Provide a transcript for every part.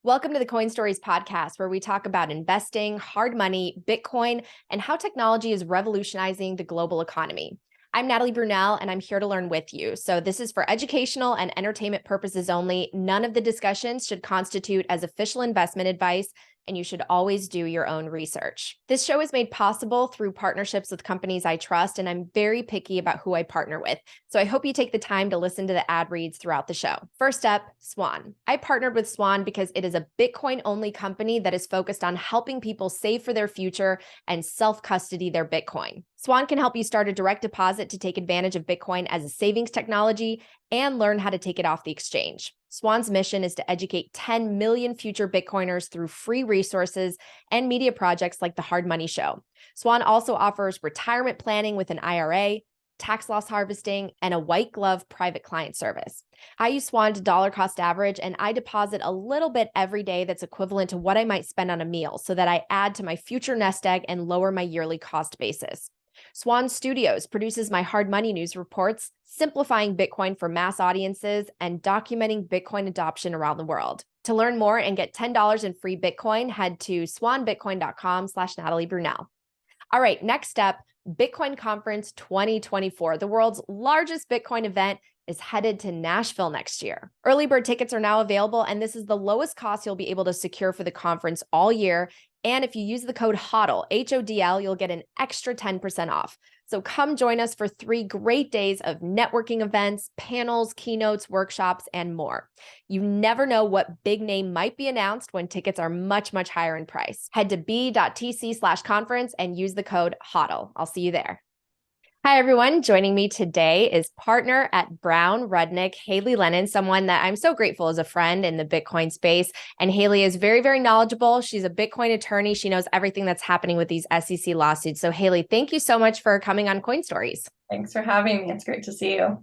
Welcome to the CoinStories podcast, where we talk about investing, hard money, Bitcoin, and how technology is revolutionizing the global economy. I'm Natalie Brunell, and I'm here to learn with you. So this is for educational and entertainment purposes only. None of the discussions should constitute as official investment advice, and you should always do your own research. This show is made possible through partnerships with companies I trust, and I'm very picky about who I partner with. So I hope you take the time to listen to the ad reads throughout the show. First up, Swan. I partnered with Swan because it is a Bitcoin-only company that is focused on helping people save for their future and self-custody their Bitcoin. Swan can help you start a direct deposit to take advantage of Bitcoin as a savings technology and learn how to take it off the exchange. Swan's mission is to educate 10 million future Bitcoiners through free resources and media projects like the Hard Money Show. Swan also offers retirement planning with an IRA, tax loss harvesting, and a white glove private client service. I use Swan to dollar cost average, and I deposit a little bit every day that's equivalent to what I might spend on a meal so that I add to my future nest egg and lower my yearly cost basis. Swan Studios produces my hard money news reports, simplifying Bitcoin for mass audiences and documenting Bitcoin adoption around the world. To learn more and get $10 in free Bitcoin, head to swanbitcoin.com/Natalie Brunell. All right, next up, Bitcoin Conference 2024. The world's largest Bitcoin event is headed to Nashville next year. Early bird tickets are now available, and this is the lowest cost you'll be able to secure for the conference all year. And if you use the code HODL, HODL, you'll get an extra 10% off. So come join us for 3 great days of networking events, panels, keynotes, workshops, and more. You never know what big name might be announced when tickets are much, much higher in price. Head to b.tc/conference and use the code HODL. I'll see you there. Hi, everyone. Joining me today is partner at Brown Rudnick, Hailey Lennon, someone that I'm so grateful as a friend in the Bitcoin space. And Hailey is very, very knowledgeable. She's a Bitcoin attorney. She knows everything that's happening with these SEC lawsuits. So Hailey, thank you so much for coming on CoinStories. Thanks for having me. It's great to see you.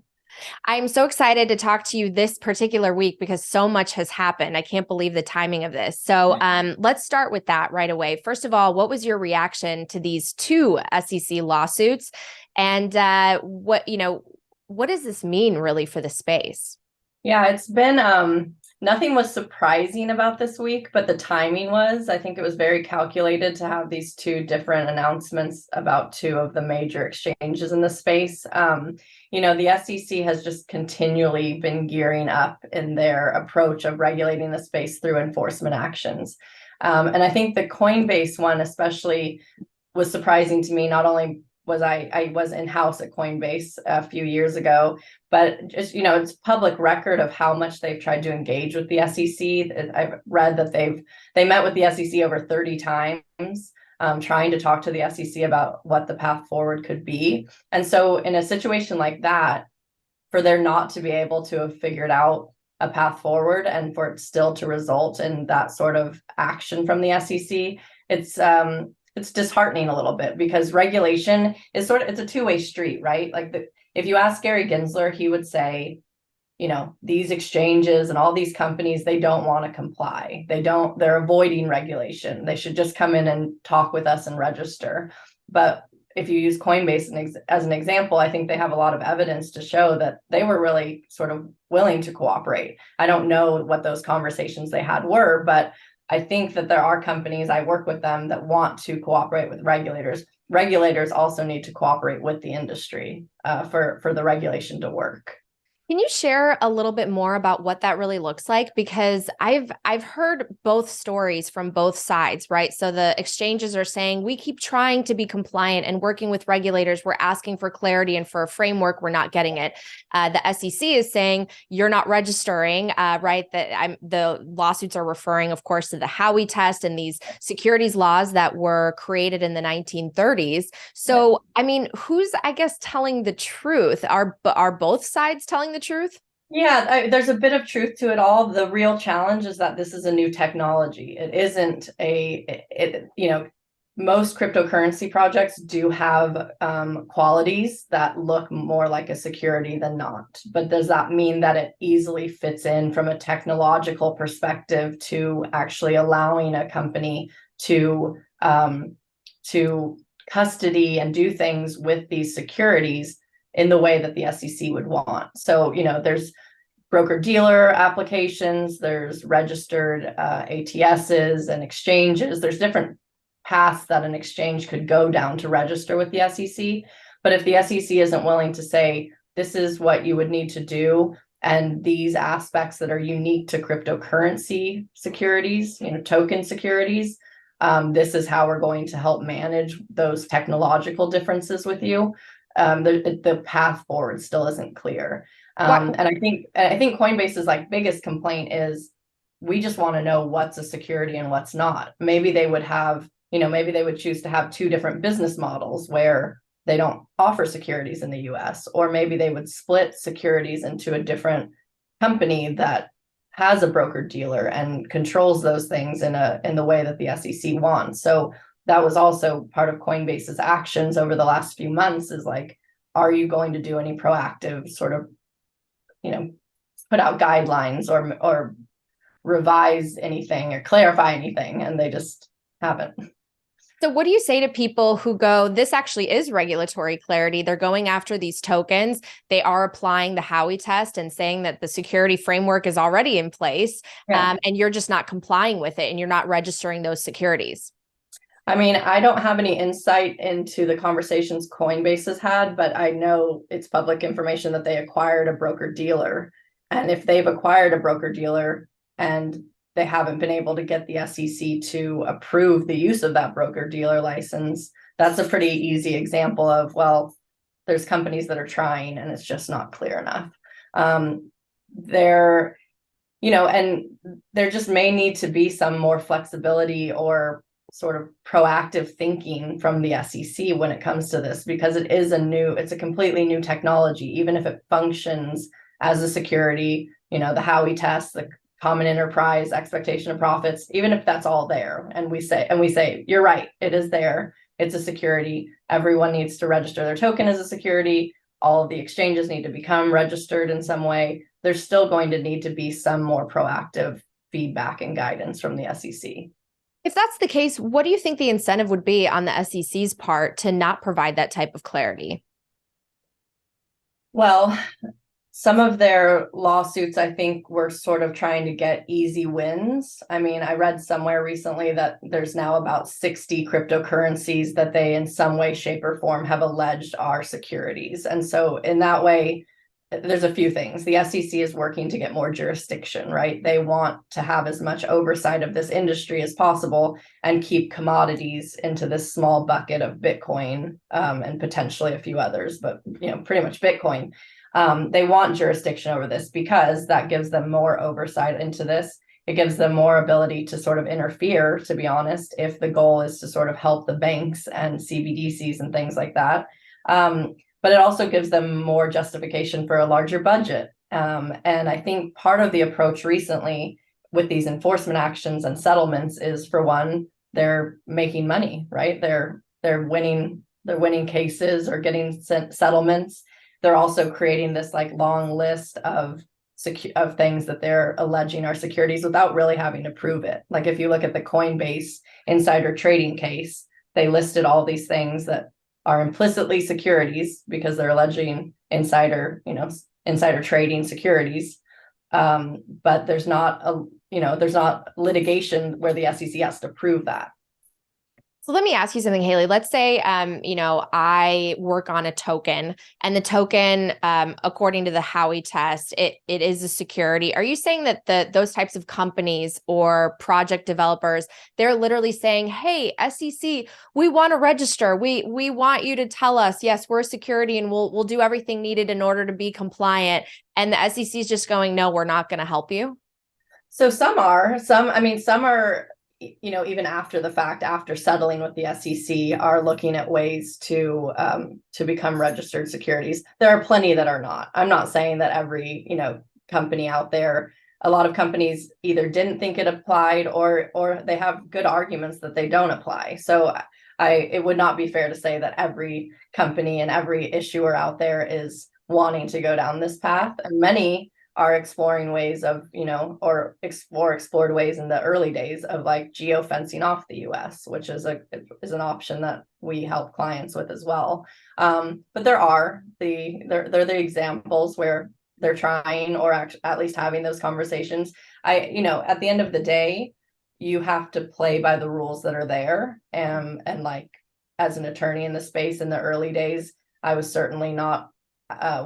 I'm so excited to talk to you this particular week because so much has happened. I can't believe the timing of this. So let's start with that right away. First of all, what was your reaction to these 2 SEC lawsuits? And what does this mean really for the space? Yeah, it's been nothing was surprising about this week, but the timing was. I think it was very calculated to have these 2 different announcements about 2 of the major exchanges in the space. The SEC has just continually been gearing up in their approach of regulating the space through enforcement actions. And I think the Coinbase one especially was surprising to me. Not only was I was in-house at Coinbase a few years ago, but just, it's public record of how much they've tried to engage with the SEC. I've read that they met with the SEC over 30 times, trying to talk to the SEC about what the path forward could be. And so in a situation like that, for there not to be able to have figured out a path forward and for it still to result in that sort of action from the SEC, it's disheartening a little bit, because regulation is it's a 2-way street, right? Like if you ask Gary Gensler, he would say, these exchanges and all these companies, they don't want to comply. They're avoiding regulation. They should just come in and talk with us and register. But if you use Coinbase as an example, I think they have a lot of evidence to show that they were really sort of willing to cooperate. I don't know what those conversations they had were, but I think that there are companies, I work with them, that want to cooperate with regulators. Regulators also need to cooperate with the industry for the regulation to work. Can you share a little bit more about what that really looks like? Because I've heard both stories from both sides, right? So the exchanges are saying, we keep trying to be compliant and working with regulators. We're asking for clarity and for a framework. We're not getting it. The SEC is saying, you're not registering, right? The lawsuits are referring, of course, to the Howey test and these securities laws that were created in the 1930s. So, I mean, who's, I guess, telling the truth? Are both sides telling the truth? Yeah, there's a bit of truth to it all. The real challenge is that this is a new technology. It isn't most cryptocurrency projects do have qualities that look more like a security than not. But does that mean that it easily fits in from a technological perspective to actually allowing a company to custody and do things with these securities in the way that the SEC would want? So, broker-dealer applications, there's registered ATSs and exchanges. There's different paths that an exchange could go down to register with the SEC. But if the SEC isn't willing to say, this is what you would need to do, and these aspects that are unique to cryptocurrency securities, token securities, this is how we're going to help manage those technological differences with you. The path forward still isn't clear. And I think Coinbase's biggest complaint is we just want to know what's a security and what's not. Maybe they would have, maybe they would choose to have two different business models where they don't offer securities in the US, or maybe they would split securities into a different company that has a broker dealer and controls those things in the way that the SEC wants. So that was also part of Coinbase's actions over the last few months, is are you going to do any proactive sort of, put out guidelines or revise anything or clarify anything? And they just haven't. So what do you say to people who go, this actually is regulatory clarity. They're going after these tokens. They are applying the Howey test and saying that the security framework is already in place, and you're just not complying with it and you're not registering those securities? I mean, I don't have any insight into the conversations Coinbase has had, but I know it's public information that they acquired a broker dealer. And if they've acquired a broker dealer and they haven't been able to get the SEC to approve the use of that broker dealer license, that's a pretty easy example of, well, there's companies that are trying and it's just not clear enough. And there just may need to be some more flexibility or sort of proactive thinking from the SEC when it comes to this, because it's a completely new technology. Even if it functions as a security, the Howey test, the common enterprise expectation of profits, even if that's all there, and we say you're right, it is there, it's a security, everyone needs to register their token as a security, all of the exchanges need to become registered in some way, there's still going to need to be some more proactive feedback and guidance from the SEC. If that's the case, what do you think the incentive would be on the SEC's part to not provide that type of clarity? Well, some of their lawsuits, I think, were sort of trying to get easy wins. I mean, I read somewhere recently that there's now about 60 cryptocurrencies that they in some way, shape, or form have alleged are securities. And so in that way, there's a few things. The SEC is working to get more jurisdiction, right? They want to have as much oversight of this industry as possible and keep commodities into this small bucket of Bitcoin, and potentially a few others, but pretty much Bitcoin. They want jurisdiction over this because that gives them more oversight into this. It gives them more ability to sort of interfere, to be honest, if the goal is to sort of help the banks and CBDCs and things like that. But it also gives them more justification for a larger budget. And I think part of the approach recently with these enforcement actions and settlements is, for one, they're making money, right? They're winning cases or getting settlements. They're also creating this long list of things that they're alleging are securities without really having to prove it. Like if you look at the Coinbase insider trading case, they listed all these things that are implicitly securities because they're alleging insider trading securities. But there's not litigation where the SEC has to prove that. So let me ask you something, Hailey. Let's say, I work on a token and the token, according to the Howey test, it is a security. Are you saying that those types of companies or project developers, they're literally saying, hey, SEC, we want to register. We want you to tell us, yes, we're a security and we'll do everything needed in order to be compliant. And the SEC is just going, no, we're not going to help you. So some are, even after the fact, after settling with the SEC, are looking at ways to become registered securities. There are plenty that are not. I'm not saying that every, company out there. A lot of companies either didn't think it applied or they have good arguments that they don't apply. So it would not be fair to say that every company and every issuer out there is wanting to go down this path. And many are exploring ways of, explored ways in the early days of geofencing off the US, which is an option that we help clients with as well. But there are the examples where they're trying, or at least having those conversations. At the end of the day, you have to play by the rules that are there. And like, as an attorney in the space in the early days, I was certainly not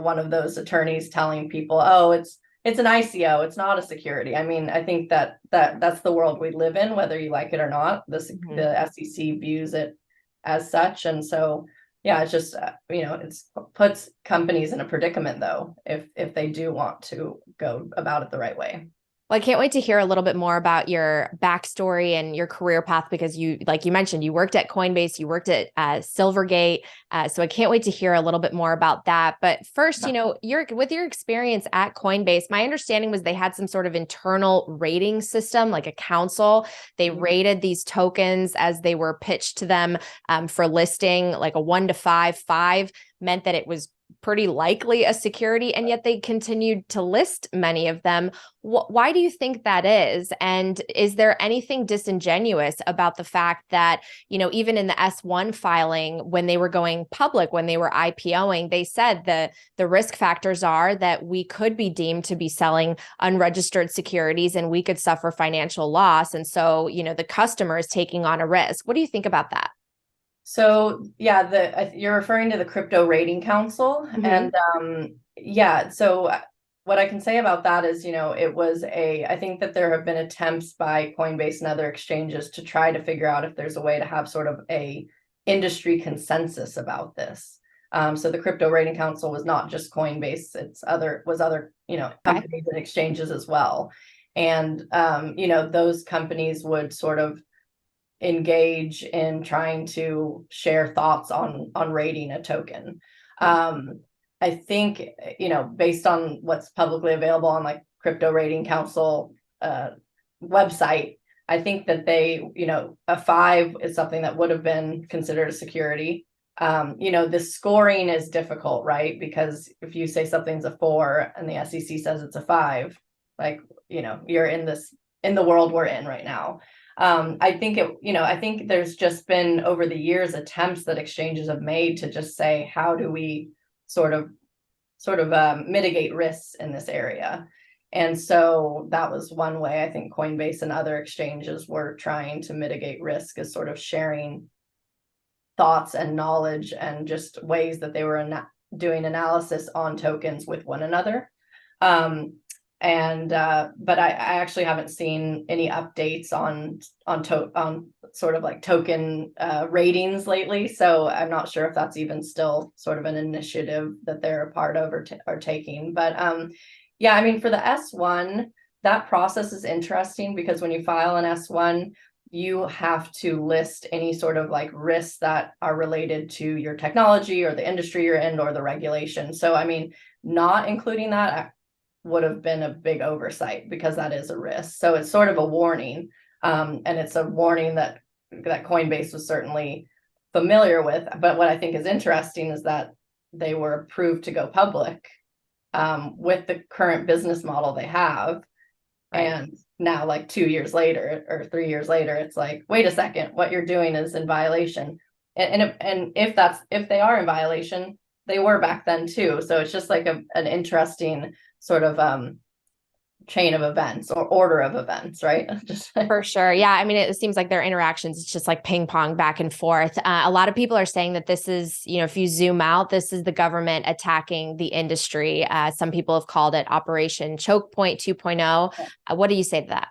one of those attorneys telling people, oh, it's an ICO, it's not a security. I mean, I think that's the world we live in, whether you like it or not. The SEC views it as such. And so, yeah, it's just, it puts companies in a predicament, though, if they do want to go about it the right way. Well, I can't wait to hear a little bit more about your backstory and your career path, because like you mentioned, you worked at Coinbase, you worked at Silvergate. So I can't wait to hear a little bit more about that. But first, with your experience at Coinbase, my understanding was they had some sort of internal rating system, like a council. They rated these tokens as they were pitched to them for listing, like a 1 to 5. 5 meant that it was pretty likely a security, and yet they continued to list many of them. Why do you think that is? And is there anything disingenuous about the fact that, even in the S1 filing, when they were going public, when they were IPOing, they said the risk factors are that we could be deemed to be selling unregistered securities and we could suffer financial loss. And so, the customer is taking on a risk. What do you think about that? So yeah, you're referring to the Crypto Rating Council. And so what I can say about that is, I think that there have been attempts by Coinbase and other exchanges to try to figure out if there's a way to have sort of a industry consensus about this. So the Crypto Rating Council was not just Coinbase, other companies and exchanges as well. And those companies would sort of engage in trying to share thoughts on rating a token. I think, based on what's publicly available on like Crypto Rating Council website, I think that they, a 5 is something that would have been considered a security. The scoring is difficult, right? Because if you say something's a 4 and the SEC says it's a 5, like, you're in the world we're in right now. I think there's just been over the years attempts that exchanges have made to just say, how do we sort of mitigate risks in this area? And so that was one way I think Coinbase and other exchanges were trying to mitigate risk, is sort of sharing thoughts and knowledge and just ways that they were doing analysis on tokens with one another. But I actually haven't seen any updates on sort of like token ratings lately. So I'm not sure if that's even still sort of an initiative that they're a part of or taking. But I mean, for the S1, that process is interesting because when you file an S1, you have to list any sort of like risks that are related to your technology or the industry you're in or the regulation. So, I mean, not including that would have been a big oversight because that is a risk. So it's sort of a warning. And it's a warning that Coinbase was certainly familiar with. But what I think is interesting is that they were approved to go public with the current business model they have. Right. And now, like 2 years later or 3 years later, it's like, wait a second, what you're doing is in violation. And if they are in violation, they were back then too. So it's just like an interesting sort of chain of events or order of events, right? For sure. Yeah. I mean, it seems like their interactions, it's just like ping pong back and forth. A lot of people are saying that this is, if you zoom out, this is the government attacking the industry. Some people have called it Operation Choke Point 2.0. What do you say to that?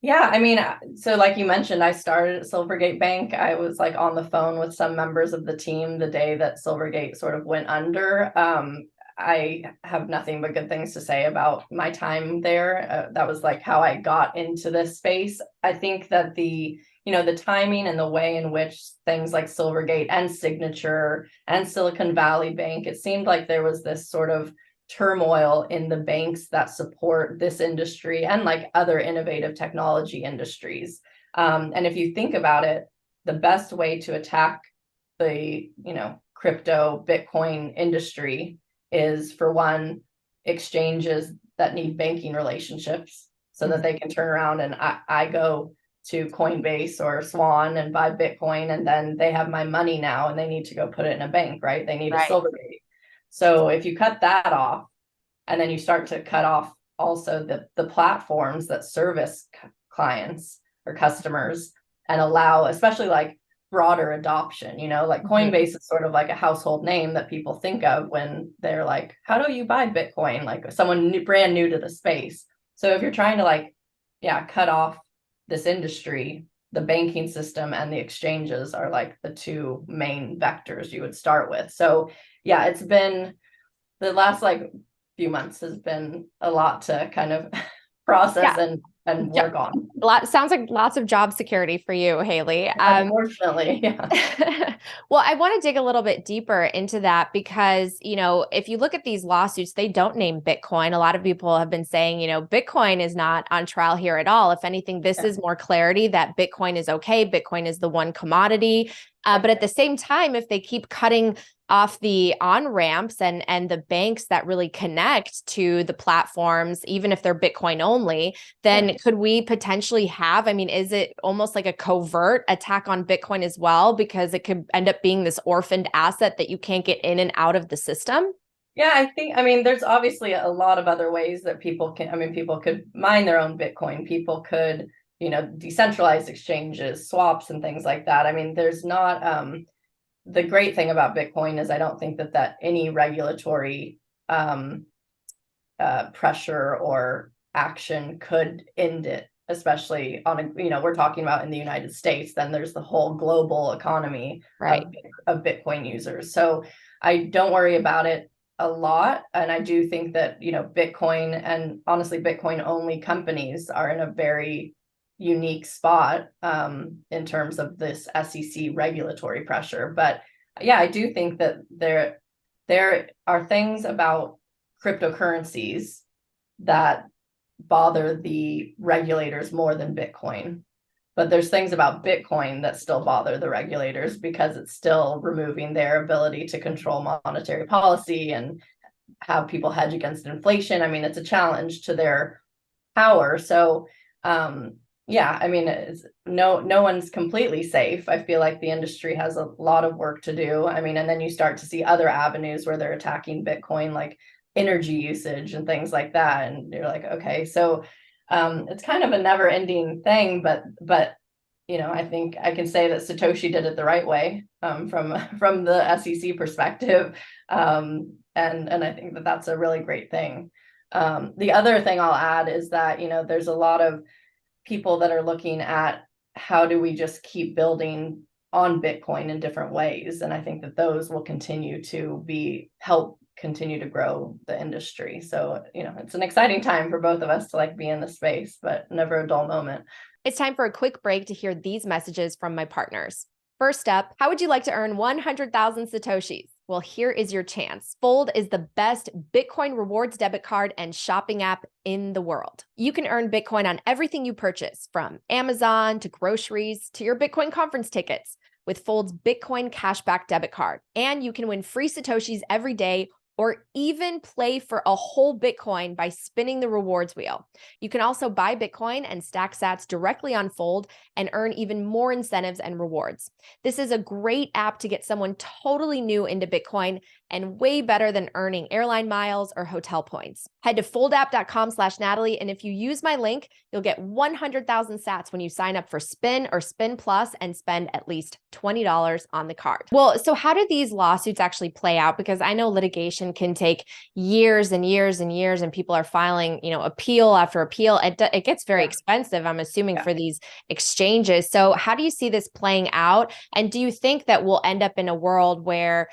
Yeah, I mean, so like you mentioned, I started at Silvergate Bank. I was like on the phone with some members of the team the day that Silvergate sort of went under. I have nothing but good things to say about my time there. That was like how I got into this space. I think that the timing and the way in which things like Silvergate and Signature and Silicon Valley Bank, it seemed like there was this sort of turmoil in the banks that support this industry and like other innovative technology industries. And if you think about it, the best way to attack the, crypto Bitcoin industry is, for one, exchanges that need banking relationships so that they can turn around and I go to Coinbase or Swan and buy Bitcoin, and then they have my money now and they need to go put it in a bank, right? They need a Silvergate. So if you cut that off, And then you start to cut off also the platforms that service clients or customers and allow, especially like broader adoption, like Coinbase is sort of like a household name that people think of when they're like, how do you buy Bitcoin? Like someone brand new to the space. So if you're trying to like, cut off this industry, the banking system and the exchanges are like the two main vectors you would start with. So yeah, it's been the last like few months has been a lot to kind of process and work on. Sounds like lots of job security for you, Hailey. Unfortunately, yeah. Well, I want to dig a little bit deeper into that because, if you look at these lawsuits, they don't name Bitcoin. A lot of people have been saying, Bitcoin is not on trial here at all. If anything, this is more clarity that Bitcoin is okay. Bitcoin is the one commodity. But at the same time, if they keep cutting off the on-ramps and the banks that really connect to the platforms, even if they're Bitcoin only, then could we potentially have, is it almost like a covert attack on Bitcoin as well? Because it could end up being this orphaned asset that you can't get in and out of the system? Yeah, there's obviously a lot of other ways that people could mine their own Bitcoin. People could, decentralized exchanges, swaps and things like that. There's not, the great thing about Bitcoin is I don't think that any regulatory pressure or action could end it, especially on we're talking about in the United States, then there's the whole global economy of Bitcoin users. So I don't worry about it a lot. And I do think that, Bitcoin and honestly, Bitcoin only companies are in a very unique spot in terms of this SEC regulatory pressure. But yeah, I do think that there are things about cryptocurrencies that bother the regulators more than Bitcoin. But there's things about Bitcoin that still bother the regulators because it's still removing their ability to control monetary policy and have people hedge against inflation. It's a challenge to their power. So it's no one's completely safe. I feel like the industry has a lot of work to do. And then you start to see other avenues where they're attacking Bitcoin, like energy usage and things like that. And you're like, okay, so it's kind of a never ending thing, but I think I can say that Satoshi did it the right way from the SEC perspective. And I think that that's a really great thing. The other thing I'll add is that, there's a lot of people that are looking at how do we just keep building on Bitcoin in different ways. And I think that those will continue to help continue to grow the industry. So, it's an exciting time for both of us to like be in the space, but never a dull moment. It's time for a quick break to hear these messages from my partners. First up, how would you like to earn 100,000 Satoshis? Well, here is your chance. Fold is the best Bitcoin rewards debit card and shopping app in the world. You can earn Bitcoin on everything you purchase, from Amazon to groceries to your Bitcoin conference tickets, with Fold's Bitcoin cashback debit card. And you can win free Satoshis every day or even play for a whole Bitcoin by spinning the rewards wheel. You can also buy Bitcoin and stack sats directly on Fold and earn even more incentives and rewards. This is a great app to get someone totally new into Bitcoin and way better than earning airline miles or hotel points. Head to foldapp.com/Natalie, and if you use my link, you'll get 100,000 sats when you sign up for Spin or Spin Plus and spend at least $20 on the card. Well, so how do these lawsuits actually play out? Because I know litigation can take years and years and years, and people are filing, appeal after appeal. It gets very expensive, I'm assuming, for these exchanges. So how do you see this playing out? And do you think that we'll end up in a world where,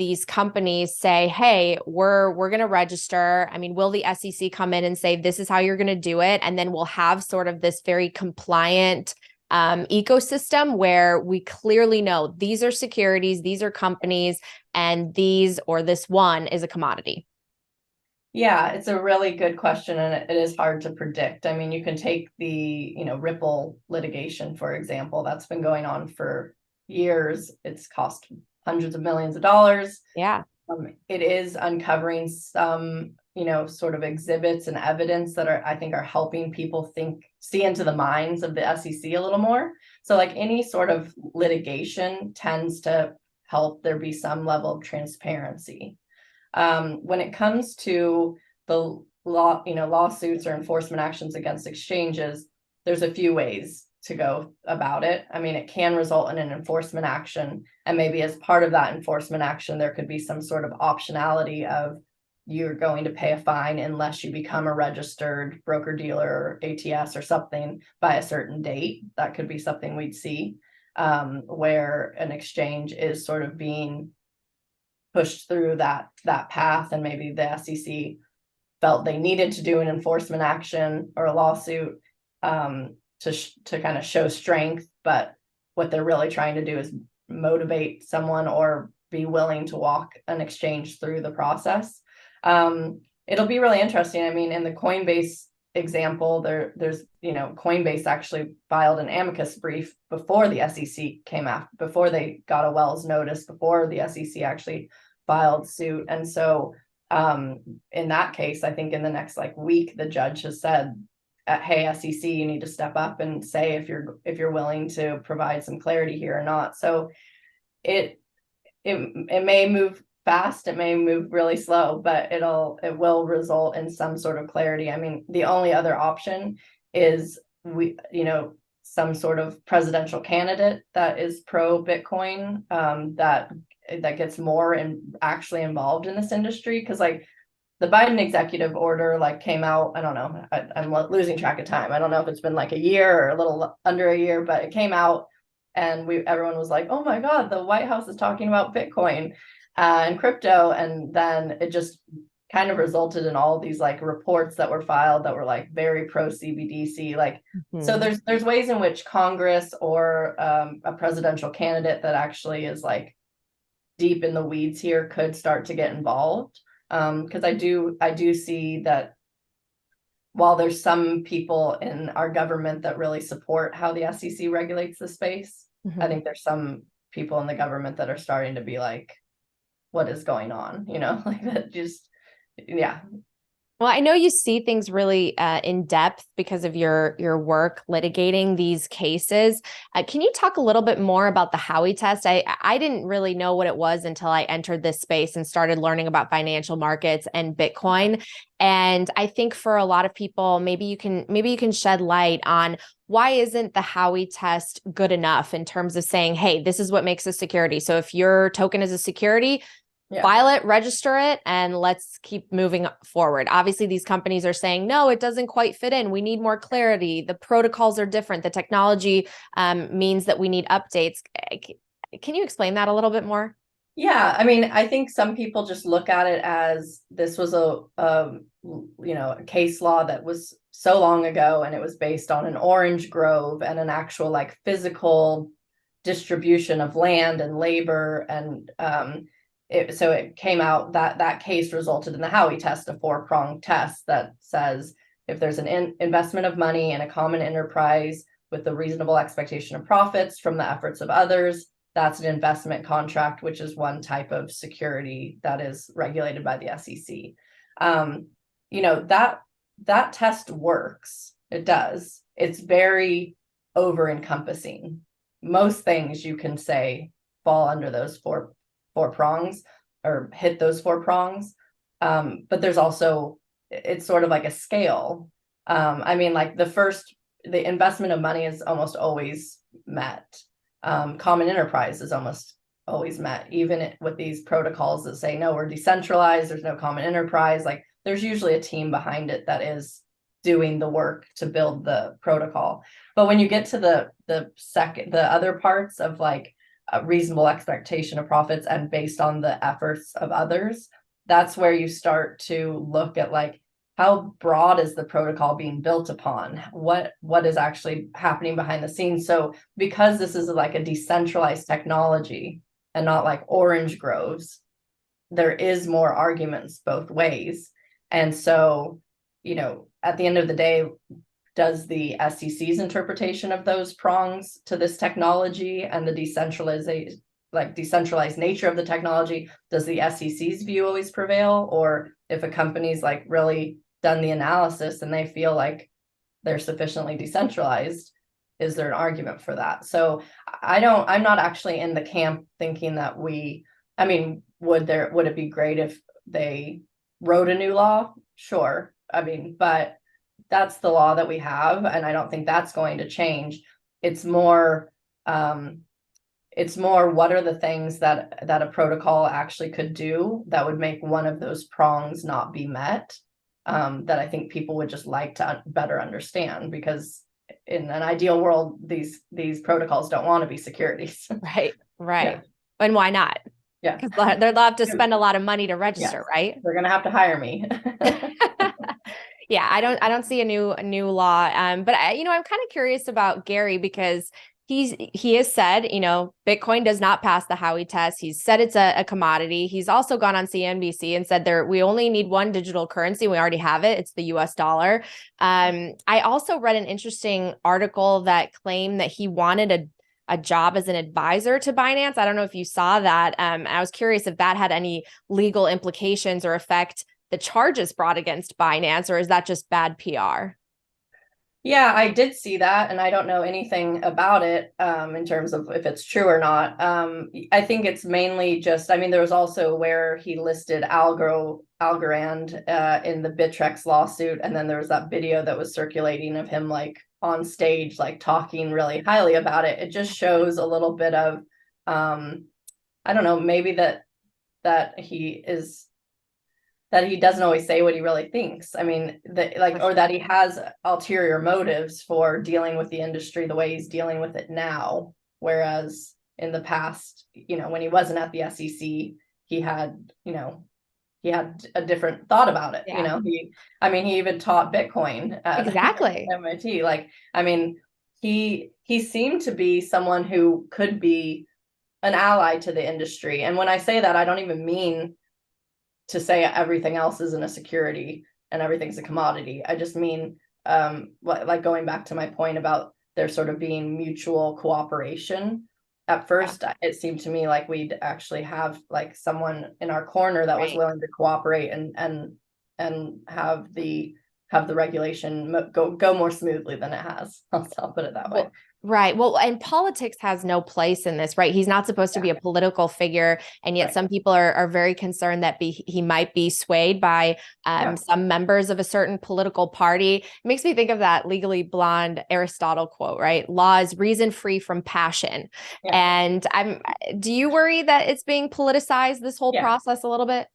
these companies say, hey, we're going to register? Will the SEC come in and say, this is how you're going to do it? And then we'll have sort of this very compliant ecosystem where we clearly know these are securities, these are companies, and these or this one is a commodity? Yeah, it's a really good question, and it is hard to predict. You can take the, Ripple litigation, for example. That's been going on for years. It's cost hundreds of millions of dollars. Yeah. It is uncovering some, sort of exhibits and evidence that I think are helping people see into the minds of the SEC a little more. So like any sort of litigation tends to help there be some level of transparency. When it comes to the lawsuits or enforcement actions against exchanges, there's a few ways to go about it. I mean, it can result in an enforcement action, and maybe as part of that enforcement action, there could be some sort of optionality of you're going to pay a fine unless you become a registered broker dealer, ATS or something by a certain date. That could be something we'd see, where an exchange is sort of being pushed through that path, and maybe the SEC felt they needed to do an enforcement action or a lawsuit to kind of show strength, but what they're really trying to do is motivate someone or be willing to walk an exchange through the process. It'll be really interesting. I mean, in the Coinbase example, there's Coinbase actually filed an amicus brief before the SEC came out, before they got a Wells notice, before the SEC actually filed suit. And so in that case, I think in the next week, the judge has said, hey, SEC, you need to step up and say if you're willing to provide some clarity here or not. So it may move fast, it may move really slow, but it will result in some sort of clarity. I mean, the only other option is some sort of presidential candidate that is pro Bitcoin, that gets more and actually involved in this industry, because the Biden executive order came out, I don't know, I'm losing track of time. I don't know if it's been a year or a little under a year, but it came out and everyone was like, oh my God, the White House is talking about Bitcoin and crypto. And then it just kind of resulted in all these reports that were filed that were very pro CBDC. So there's ways in which Congress or a presidential candidate that actually is deep in the weeds here could start to get involved. Because I do see that while there's some people in our government that really support how the SEC regulates the space, I think there's some people in the government that are starting to be what is going on? That just, yeah. Well, I know you see things really in depth because of your work litigating these cases. Can you talk a little bit more about the Howey test? I didn't really know what it was until I entered this space and started learning about financial markets and Bitcoin. And I think for a lot of people, maybe you can shed light on why isn't the Howey test good enough in terms of saying, hey, this is what makes a security. So if your token is a security, file it, register it, and let's keep moving forward. Obviously, these companies are saying, no, it doesn't quite fit in. We need more clarity. The protocols are different. The technology means that we need updates. Can you explain that a little bit more? Yeah, I mean, I think some people just look at it as this was a case law that was so long ago, and it was based on an orange grove and an actual physical distribution of land and labor, and so it came out that case resulted in the Howey test, a 4-pronged test that says if there's an investment of money in a common enterprise with a reasonable expectation of profits from the efforts of others, that's an investment contract, which is one type of security that is regulated by the SEC. That test works. It does. It's very over encompassing. Most things you can say fall under those four prongs or hit those 4 prongs. But there's also, it's sort of like a scale. I mean, the investment of money is almost always met. Common enterprise is almost always met, even with these protocols that say, no, we're decentralized, there's no common enterprise. There's usually a team behind it that is doing the work to build the protocol. But when you get to the other parts of a reasonable expectation of profits and based on the efforts of others, that's where you start to look at how broad is the protocol being built upon? What is actually happening behind the scenes? So because this is a decentralized technology and not orange groves, there is more arguments both ways. And so, at the end of the day, does the SEC's interpretation of those prongs to this technology and the decentralized nature of the technology, does the SEC's view always prevail? Or if a company's really done the analysis and they feel they're sufficiently decentralized, is there an argument for that? So I'm not actually in the camp thinking that would it be great if they wrote a new law, sure. I mean, but that's the law that we have, and I don't think that's going to change. It's more what are the things that a protocol actually could do that would make one of those prongs not be met, that I think people would just like to better understand, because in an ideal world, these protocols don't want to be securities. Right. Yeah. And why not? Yeah. Because they'll have to spend a lot of money to register, Yes. right? They're going to have to hire me. Yeah, I don't see a new law. But I'm kind of curious about Gary, because he has said, Bitcoin does not pass the Howey test. He's said it's a commodity. He's also gone on CNBC and said we only need one digital currency. We already have it. It's the US dollar. I also read an interesting article that claimed that he wanted a job as an advisor to Binance. I don't know if you saw that. I was curious if that had any legal implications or affect the charges brought against Binance, or is that just bad PR? Yeah, I did see that, and I don't know anything about it in terms of if it's true or not. I think it's mainly just, I mean, there was also where he listed Algorand in the Bittrex lawsuit, and then there was that video that was circulating of him like on stage, like talking really highly about it. It just shows a little bit of, I don't know, maybe that he doesn't always say what he really thinks. I mean, or that he has ulterior motives for dealing with the industry the way he's dealing with it now. Whereas in the past, when he wasn't at the SEC, he had a different thought about it. Yeah. He even taught Bitcoin at Exactly. MIT. He seemed to be someone who could be an ally to the industry. And when I say that, I don't even mean to say everything else isn't a security and everything's a commodity. I just mean, like going back to my point about there sort of being mutual cooperation. At first, it seemed to me like we'd actually have like someone in our corner that was willing to cooperate and have the regulation go more smoothly than it has. I'll put it that way. Right. Well, and politics has no place in this, right? He's not supposed to be a political figure. And yet some people are very concerned that he might be swayed by some members of a certain political party. It makes me think of that Legally Blonde Aristotle quote, right? Law is reason free from passion. Yeah. And do you worry that it's being politicized, this whole process, a little bit?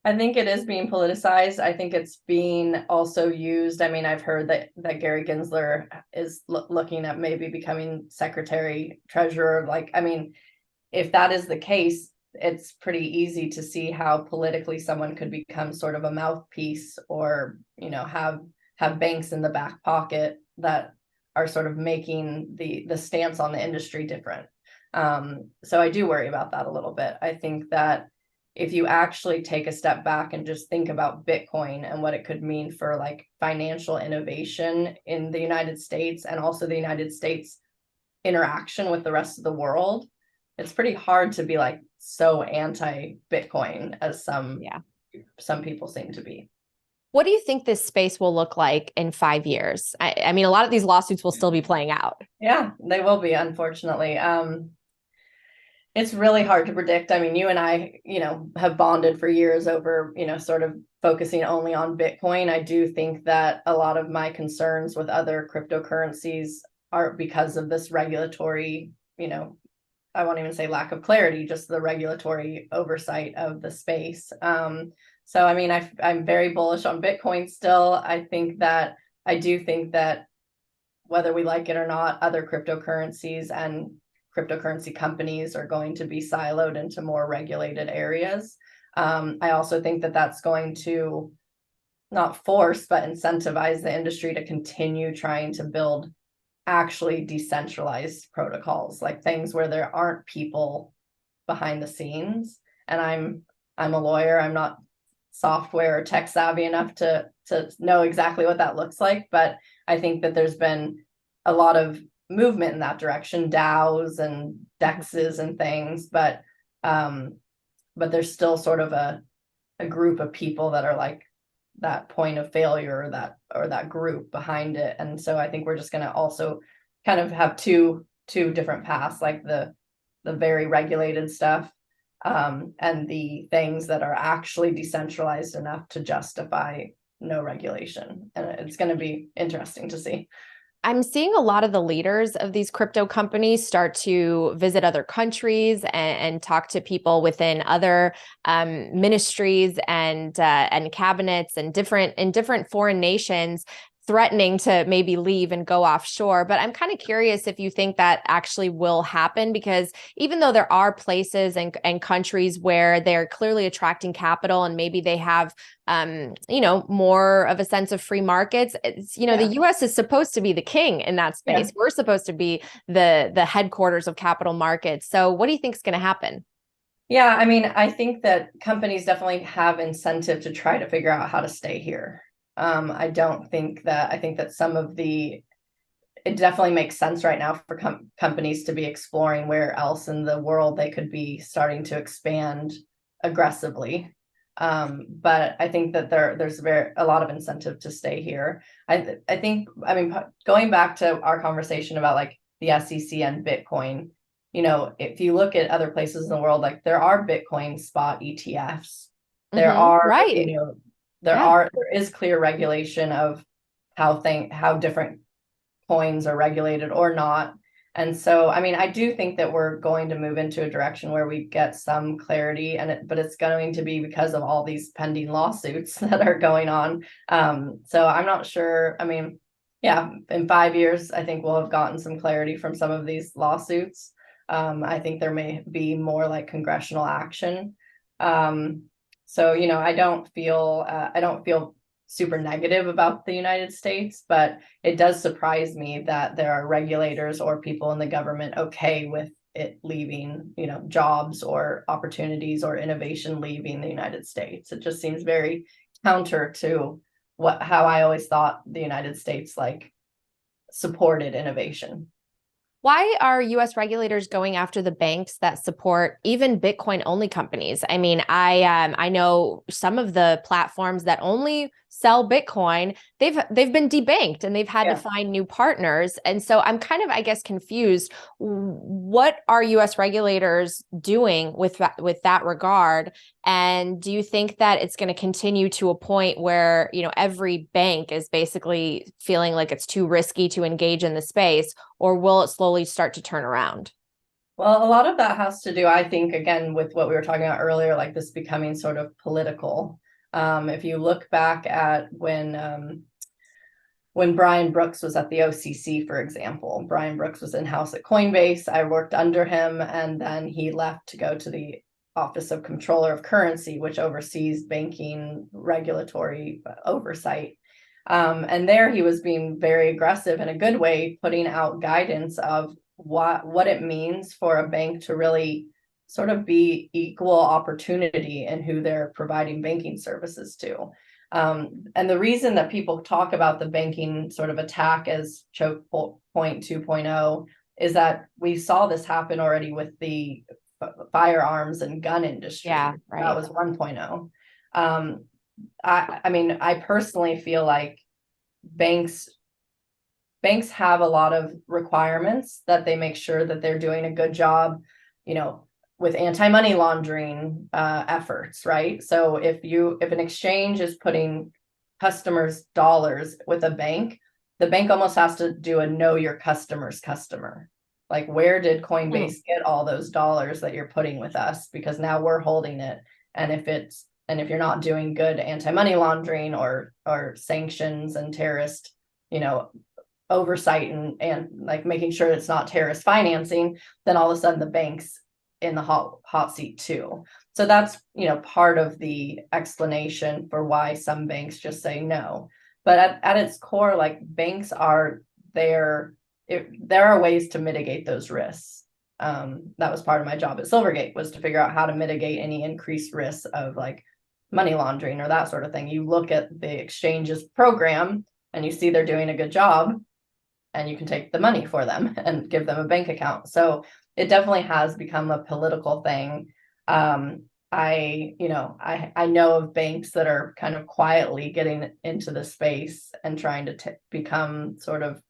I think it is being politicized. I think it's being also used. I mean, I've heard that Gary Gensler is looking at maybe becoming secretary treasurer. If that is the case, it's pretty easy to see how politically someone could become sort of a mouthpiece, or, have banks in the back pocket that are sort of making the stance on the industry different. So I do worry about that a little bit. I think that if you actually take a step back and just think about Bitcoin and what it could mean for like financial innovation in the United States, and also the United States interaction with the rest of the world, it's pretty hard to be like so anti-Bitcoin as some people seem to be. What do you think this space will look like in 5 years? I mean, a lot of these lawsuits will still be playing out. Yeah, they will be, unfortunately. It's really hard to predict. I mean, you and I, have bonded for years over, sort of focusing only on Bitcoin. I do think that a lot of my concerns with other cryptocurrencies are because of this regulatory, I won't even say lack of clarity, just the regulatory oversight of the space. So, I mean, I'm very bullish on Bitcoin still. I do think that whether we like it or not, other cryptocurrencies and cryptocurrency companies are going to be siloed into more regulated areas. I also think that that's going to not force, but incentivize the industry to continue trying to build actually decentralized protocols, like things where there aren't people behind the scenes. And I'm a lawyer. I'm not software or tech savvy enough to know exactly what that looks like. But I think that there's been a lot of movement in that direction, DAOs and DEXs and things, but there's still sort of a group of people that are like that point of failure, or that group behind it. And so I think we're just going to also kind of have two different paths, like the very regulated stuff, and the things that are actually decentralized enough to justify no regulation. And it's going to be interesting to see. I'm seeing a lot of the leaders of these crypto companies start to visit other countries and talk to people within other ministries and cabinets and different foreign nations, threatening to maybe leave and go offshore. But I'm kind of curious if you think that actually will happen, because even though there are places and countries where they're clearly attracting capital and maybe they have more of a sense of free markets, the US is supposed to be the king in that space. We're supposed to be the headquarters of capital markets. So what do you think is going to happen? Yeah, I mean, I think that companies definitely have incentive to try to figure out how to stay here. I think that it definitely makes sense right now for companies to be exploring where else in the world they could be starting to expand aggressively. But I think that there's a lot of incentive to stay here. I think, going back to our conversation about like the SEC and Bitcoin, if you look at other places in the world, like there are Bitcoin spot ETFs. There are, right. there is clear regulation of how different coins are regulated or not. And so, I do think that we're going to move into a direction where we get some clarity, but it's going to be because of all these pending lawsuits that are going on. So I'm not sure. In 5 years, I think we'll have gotten some clarity from some of these lawsuits. I think there may be more like congressional action. So, I don't feel super negative about the United States, but it does surprise me that there are regulators or people in the government okay with it leaving, jobs or opportunities or innovation leaving the United States. It just seems very counter to how I always thought the United States like supported innovation. Why are US regulators going after the banks that support even Bitcoin only companies? I know some of the platforms that only sell Bitcoin, they've been debanked and they've had to find new partners. And so I'm kind of, I guess, confused. What are US regulators doing with that regard? And do you think that it's going to continue to a point where, every bank is basically feeling like it's too risky to engage in the space, or will it slowly start to turn around? Well, a lot of that has to do, I think, again, with what we were talking about earlier, like this becoming sort of political. If you look back at when Brian Brooks was at the OCC, for example, Brian Brooks was in-house at Coinbase. I worked under him, and then he left to go to the Office of Comptroller of Currency, which oversees banking regulatory oversight. And there he was being very aggressive in a good way, putting out guidance of what it means for a bank to really sort of be equal opportunity in who they're providing banking services to. And the reason that people talk about the banking sort of attack as choke point 2.0 is that we saw this happen already with the firearms and gun industry. Yeah, right. That was 1.0. I personally feel like banks have a lot of requirements that they make sure that they're doing a good job, with anti-money laundering efforts, right? So if an exchange is putting customers' dollars with a bank, the bank almost has to do a know your customer's customer. Like, where did Coinbase get all those dollars that you're putting with us? Because now we're holding it. And if you're not doing good anti-money laundering or sanctions and terrorist, oversight and like making sure it's not terrorist financing, then all of a sudden the bank's in the hot seat too. So that's, part of the explanation for why some banks just say no. But at its core, like, banks are there. There are ways to mitigate those risks. That was part of my job at Silvergate, was to figure out how to mitigate any increased risks of like money laundering or that sort of thing. You look at the exchange's program and you see they're doing a good job, and you can take the money for them and give them a bank account. So it definitely has become a political thing. I know of banks that are kind of quietly getting into the space and trying to become sort of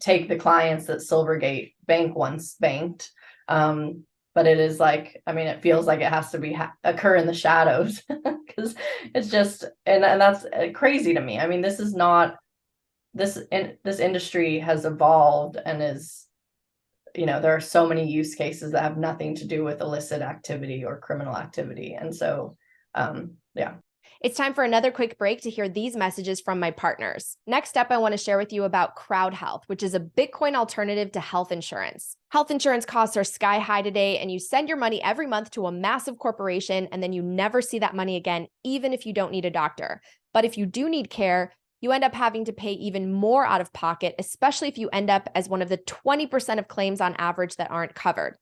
take the clients that Silvergate Bank once banked. But but it is like, I mean, it feels like it has to be occur in the shadows because it's just, and that's crazy to me. I mean, this is not, this industry has evolved and is, there are so many use cases that have nothing to do with illicit activity or criminal activity. And so, yeah. It's time for another quick break to hear these messages from my partners. Next up, I want to share with you about Crowd Health, which is a Bitcoin alternative to health insurance. Health insurance costs are sky high today, and you send your money every month to a massive corporation, and then you never see that money again, even if you don't need a doctor. But if you do need care, you end up having to pay even more out of pocket, especially if you end up as one of the 20% of claims on average that aren't covered.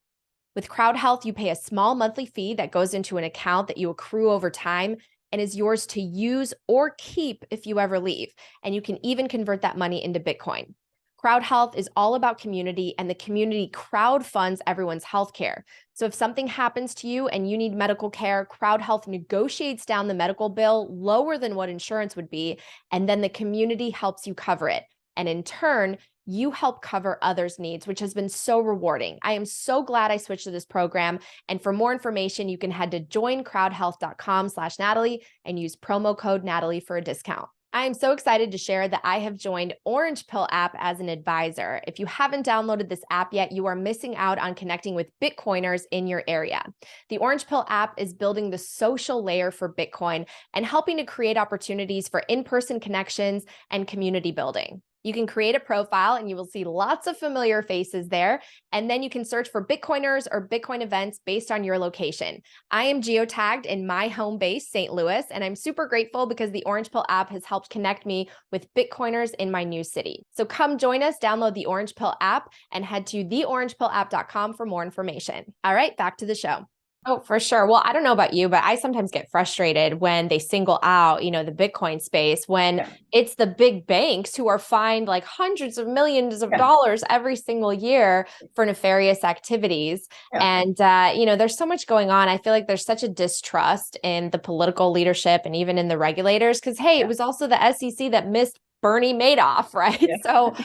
With Crowd Health, you pay a small monthly fee that goes into an account that you accrue over time and is yours to use or keep if you ever leave. And you can even convert that money into Bitcoin. Crowd Health is all about community, and the community crowd funds everyone's healthcare. So if something happens to you and you need medical care, Crowd Health negotiates down the medical bill lower than what insurance would be, and then the community helps you cover it. And in turn, you help cover others' needs, which has been so rewarding. I am so glad I switched to this program. And for more information, you can head to joincrowdhealth.com/Natalie and use promo code Natalie for a discount. I am so excited to share that I have joined Orange Pill app as an advisor. If you haven't downloaded this app yet, you are missing out on connecting with Bitcoiners in your area. The Orange Pill app is building the social layer for Bitcoin and helping to create opportunities for in-person connections and community building. You can create a profile and you will see lots of familiar faces there. And then you can search for Bitcoiners or Bitcoin events based on your location. I am geotagged in my home base, St. Louis, and I'm super grateful because the Orange Pill app has helped connect me with Bitcoiners in my new city. So come join us, download the Orange Pill app, and head to theorangepillapp.com for more information. All right, back to the show. Oh, for sure. Well, I don't know about you, but I sometimes get frustrated when they single out, the Bitcoin space, when it's the big banks who are fined like hundreds of millions of dollars every single year for nefarious activities. And, there's so much going on. I feel like there's such a distrust in the political leadership and even in the regulators because, hey, it was also the SEC that missed Bernie Madoff, right? Yeah. So,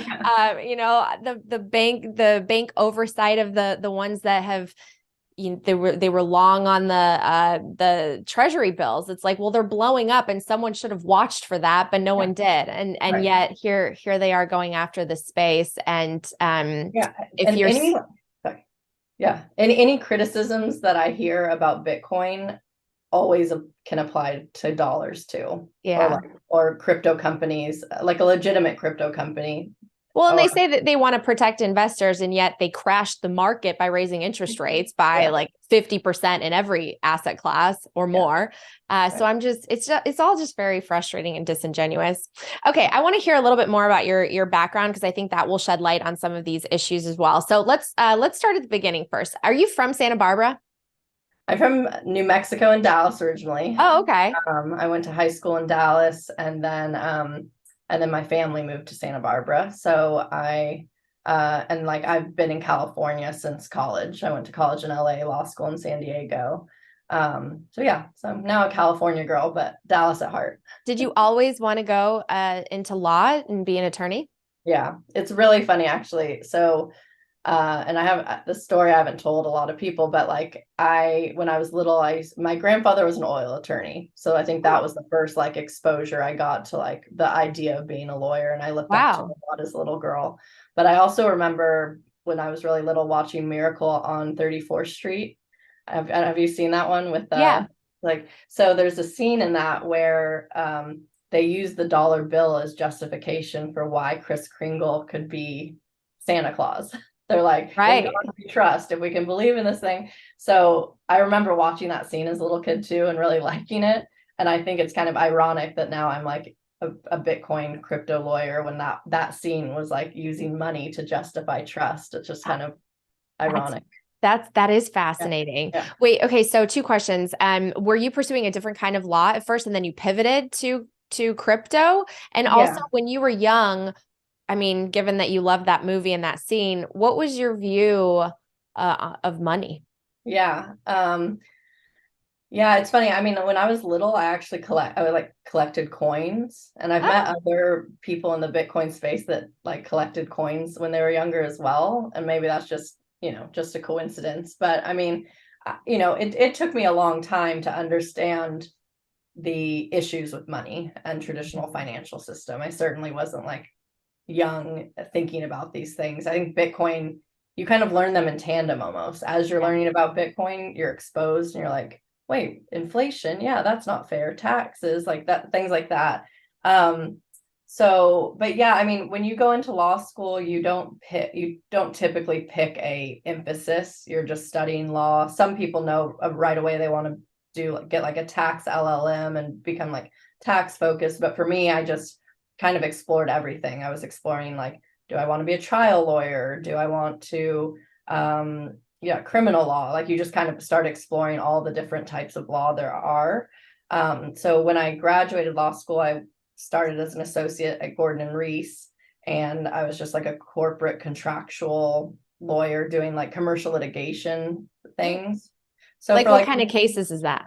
the bank oversight of the ones that have, they were long on the treasury bills. It's like, well, they're blowing up and someone should have watched for that, but no one did. And yet here they are going after the space. And any criticisms that I hear about Bitcoin always can apply to dollars too. Or crypto companies, like a legitimate crypto company. Well, and they say that they want to protect investors, and yet they crashed the market by raising interest rates by like 50% in every asset class or more. So it's all just very frustrating and disingenuous. Okay, I want to hear a little bit more about your background because I think that will shed light on some of these issues as well. So let's start at the beginning first. Are you from Santa Barbara? I'm from New Mexico and Dallas originally. Oh, okay. I went to high school in Dallas, and then my family moved to Santa Barbara. So I've been in California since college. I went to college in LA, law school in San Diego. So I'm now a California girl, but Dallas at heart. Did you always want to go into law and be an attorney? Yeah, it's really funny actually. So, and I have the story I haven't told a lot of people, but when I was little, my grandfather was an oil attorney. So I think that was the first exposure I got to the idea of being a lawyer. And I looked up to him a lot as a little girl. But I also remember when I was really little watching Miracle on 34th Street. Have you seen that one with so there's a scene in that where they use the dollar bill as justification for why Kris Kringle could be Santa Claus. They're like, right, in God we trust, if we can believe in this thing. So I remember watching that scene as a little kid too and really liking it. And I think it's kind of ironic that now I'm like a Bitcoin crypto lawyer when that scene was using money to justify trust. It's just kind of ironic. That is fascinating. Yeah. Wait, okay. So 2 questions. Were you pursuing a different kind of law at first and then you pivoted to crypto? And also when you were young, I mean, given that you loved that movie and that scene, what was your view of money? Yeah. It's funny. I mean, when I was little, I actually collected coins, and I've met other people in the Bitcoin space that collected coins when they were younger as well. And maybe that's just just a coincidence. But I mean, it took me a long time to understand the issues with money and traditional financial system. I certainly wasn't like young thinking about these things. I think Bitcoin, you kind of learn them in tandem almost. As you're learning about Bitcoin, you're exposed and you're like, wait, inflation, yeah, that's not fair. Taxes, like that, things like that. But yeah, I mean, when you go into law school, you don't typically pick a emphasis. You're just studying law. Some people know right away they want to get like a tax LLM and become like tax focused. But for me, I just kind of explored everything. I was exploring like, do I want to be a trial lawyer? Do I want to, criminal law? Like you just kind of start exploring all the different types of law there are. So when I graduated law school, I started as an associate at Gordon and Reese, and I was just like a corporate contractual lawyer doing like commercial litigation things. So like what kind of cases is that?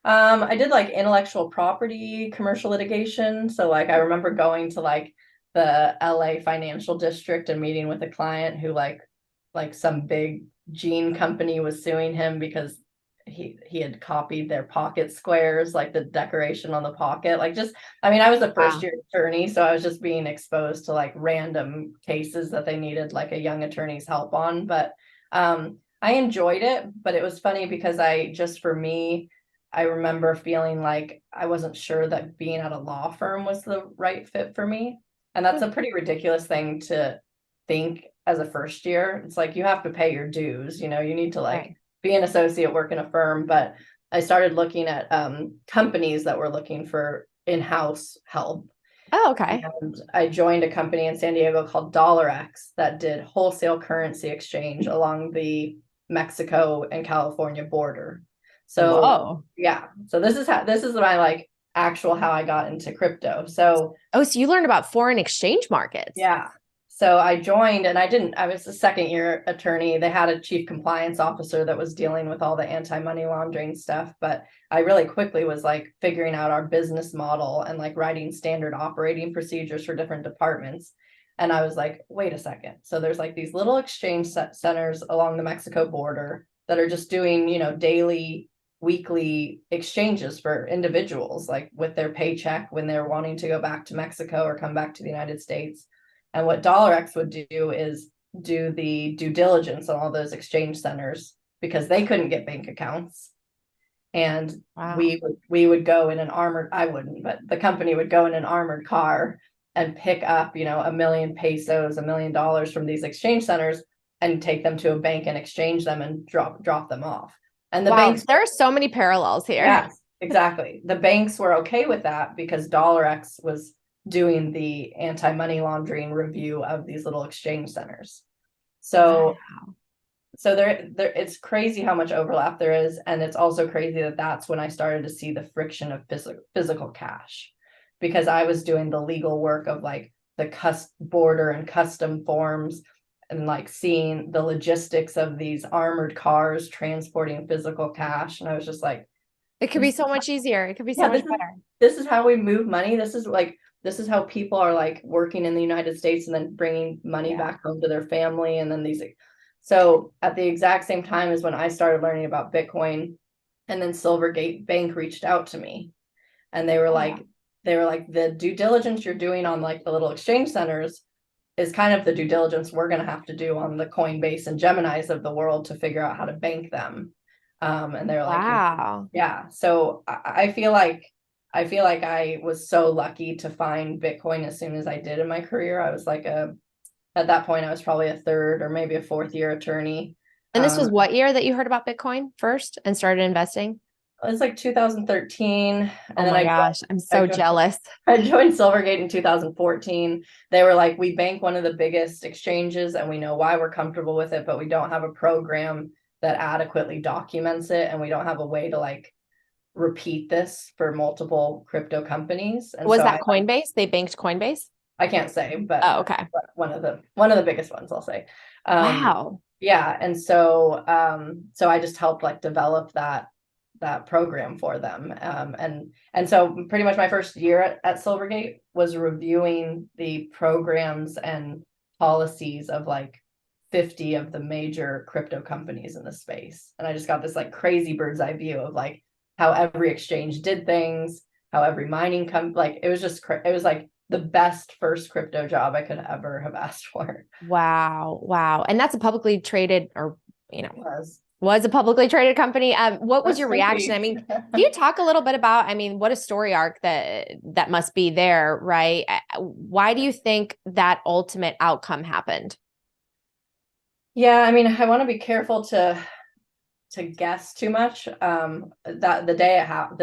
I did like intellectual property, commercial litigation. So like I remember going to like the LA financial district and meeting with a client who like some big jean company was suing him because he had copied their pocket squares, like the decoration on the pocket. Like just, I mean, I was a first year attorney, so I was just being exposed to like random cases that they needed like a young attorney's help on. But I enjoyed it, but it was funny because for me, I remember feeling like I wasn't sure that being at a law firm was the right fit for me. And that's a pretty ridiculous thing to think as a first year. It's like you have to pay your dues, you need to like be an associate, work in a firm. But I started looking at companies that were looking for in-house help. Oh, okay. And I joined a company in San Diego called $X that did wholesale currency exchange along the Mexico and California border. So so this is my like actual how I got into crypto. So you learned about foreign exchange markets. Yeah. So I joined, and I was a second year attorney. They had a chief compliance officer that was dealing with all the anti-money laundering stuff, but I really quickly was like figuring out our business model and like writing standard operating procedures for different departments. And I was like, wait a second. So there's like these little exchange centers along the Mexico border that are just doing, daily, weekly exchanges for individuals, like with their paycheck when they're wanting to go back to Mexico or come back to the United States. And what $X would do is do the due diligence on all those exchange centers because they couldn't get bank accounts. And we would go in an armored, I wouldn't, but the company would go in an armored car and pick up, $1 million pesos, $1 million from these exchange centers and take them to a bank and exchange them and drop them off. And the banks, there are so many parallels here. Yes, exactly. The banks were okay with that because $X was doing the anti-money laundering review of these little exchange centers. So there it's crazy how much overlap there is. And it's also crazy that that's when I started to see the friction of physical cash, because I was doing the legal work of like the border and custom forms and like seeing the logistics of these armored cars transporting physical cash. And I was just like, it could be so much easier. It could be so much better. This is how we move money. This is how people are like working in the United States and then bringing money back home to their family. And then so at the exact same time as when I started learning about Bitcoin, and then Silvergate Bank reached out to me, and they were like, the due diligence you're doing on like the little exchange centers is kind of the due diligence we're going to have to do on the Coinbase and Geminis of the world to figure out how to bank them. And they're like, wow. Yeah. So I feel like I was so lucky to find Bitcoin as soon as I did in my career. I was like at that point, I was probably a third or maybe a fourth year attorney. And this was what year that you heard about Bitcoin first and started investing? It was like 2013. Oh my gosh, I'm so jealous. I joined Silvergate in 2014. They were like, we bank one of the biggest exchanges and we know why we're comfortable with it, but we don't have a program that adequately documents it. And we don't have a way to like repeat this for multiple crypto companies. And was that Coinbase? They banked Coinbase? I can't say, but okay. But one of the biggest ones, I'll say. Wow. Yeah. And so I just helped like develop that program for them. And so pretty much my first year at Silvergate was reviewing the programs and policies of like 50 of the major crypto companies in the space. And I just got this like crazy bird's eye view of like how every exchange did things, how every mining like it was just it was like the best first crypto job I could ever have asked for. Wow. Wow. And that's a publicly traded, or, It was a publicly traded company. What was your reaction? I weeks. mean, can you talk a little bit about, I mean, what a story arc that must be there, right? Why do you think that ultimate outcome happened? Yeah, I mean, I want to be careful to guess too much. That the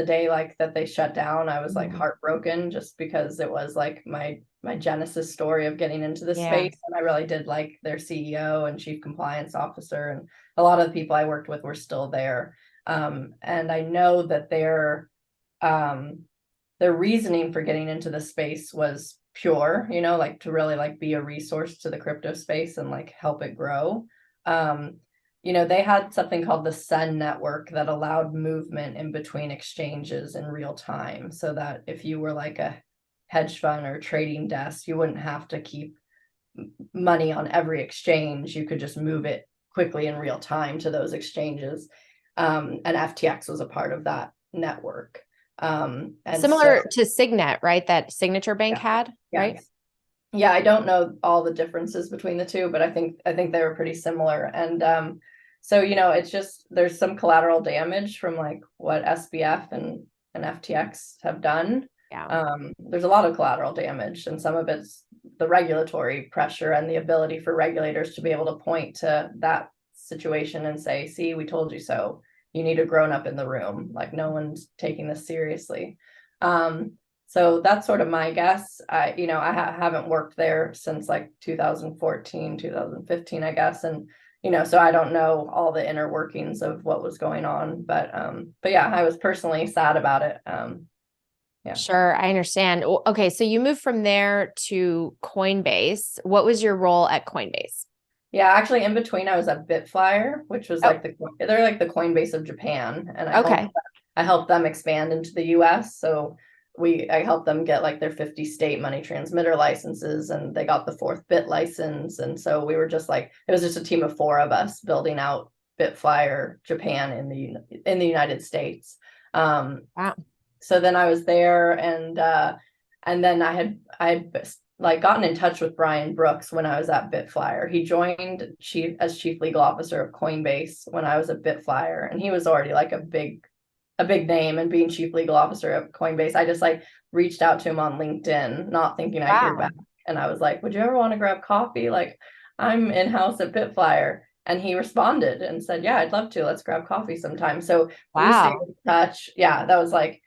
day like that they shut down, I was like heartbroken, just because it was like my genesis story of getting into this space. And I really did like their CEO and chief compliance officer, and a lot of the people I worked with were still there. And I know that their reasoning for getting into the space was pure, like to really like be a resource to the crypto space and like help it grow. They had something called the Sun network that allowed movement in between exchanges in real time, so that if you were like a hedge fund or trading desk, you wouldn't have to keep money on every exchange. You could just move it quickly in real time to those exchanges. And FTX was a part of that network. And similar to Signet, right? That Signature Bank had, right? Yeah, I don't know all the differences between the two, but I think they were pretty similar. And so it's just there's some collateral damage from like what SBF and FTX have done. There's a lot of collateral damage, and some of it's the regulatory pressure and the ability for regulators to be able to point to that situation and say, see, we told you so. You need a grown up in the room. Like, no one's taking this seriously. So that's sort of my guess. I haven't worked there since like 2014, 2015, I guess. And, so I don't know all the inner workings of what was going on, but yeah, I was personally sad about it. Yeah. Sure. I understand. Okay. So you moved from there to Coinbase. What was your role at Coinbase? Yeah, actually in between I was at Bitflyer, which was like they're like the Coinbase of Japan. And I helped them expand into the US. So I helped them get like their 50 state money transmitter licenses, and they got the 4th bit license. And so we were just like, it was just a team of 4 of us building out Bitflyer Japan in the United States. Wow. So then I was there, and then I had like gotten in touch with Brian Brooks when I was at Bitflyer. He joined as chief legal officer of Coinbase when I was at Bitflyer, and he was already like a big name, and being chief legal officer of Coinbase, I just like reached out to him on LinkedIn, not thinking I'd hear back. And I was like, would you ever want to grab coffee? Like, I'm in-house at Bitflyer. And he responded and said, yeah, I'd love to. Let's grab coffee sometime. So we stayed in touch. Yeah, that was like,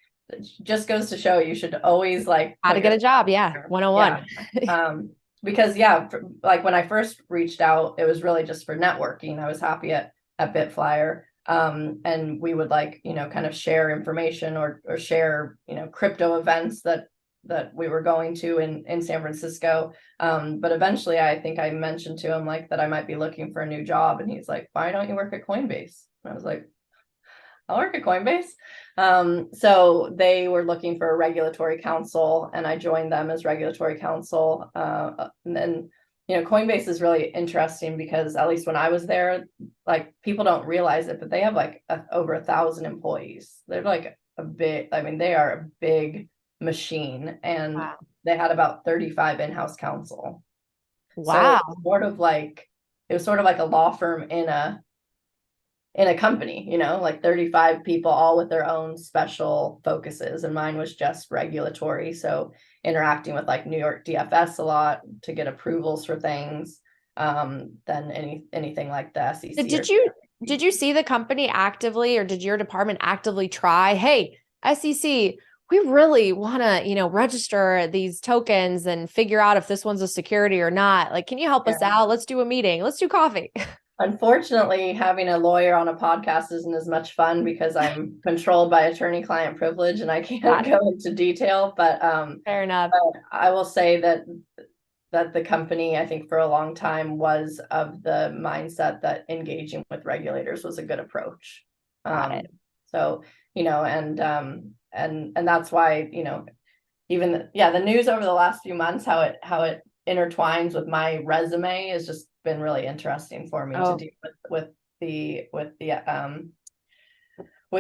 just goes to show you should always like how to get a job. Yeah. 101. Because like when I first reached out, it was really just for networking. I was happy at Bitflyer. And we would like, kind of share information or share, crypto events that we were going to in San Francisco. But eventually I think I mentioned to him like that I might be looking for a new job. And he's like, why don't you work at Coinbase? And I was like, I'll work at Coinbase. So they were looking for a regulatory counsel, and I joined them as regulatory counsel. And then, Coinbase is really interesting because at least when I was there, like people don't realize it, but they have like over 1,000 employees. They're like they are a big machine, and they had about 35 in-house counsel. Wow. So it was sort of like a law firm in a company, like 35 people, all with their own special focuses. And mine was just regulatory. So interacting with like New York DFS a lot to get approvals for things, than anything like the SEC. Did you see the company actively, or did your department actively try, hey, SEC, we really want to, register these tokens and figure out if this one's a security or not? Like, can you help us out? Let's do a meeting. Let's do coffee. Unfortunately, having a lawyer on a podcast isn't as much fun because I'm controlled by attorney-client privilege and I can't go into detail. But fair enough. But I will say that the company, I think for a long time, was of the mindset that engaging with regulators was a good approach. Got it. So, and that's why, even the news over the last few months, how it intertwines with my resume has just been really interesting for me to deal with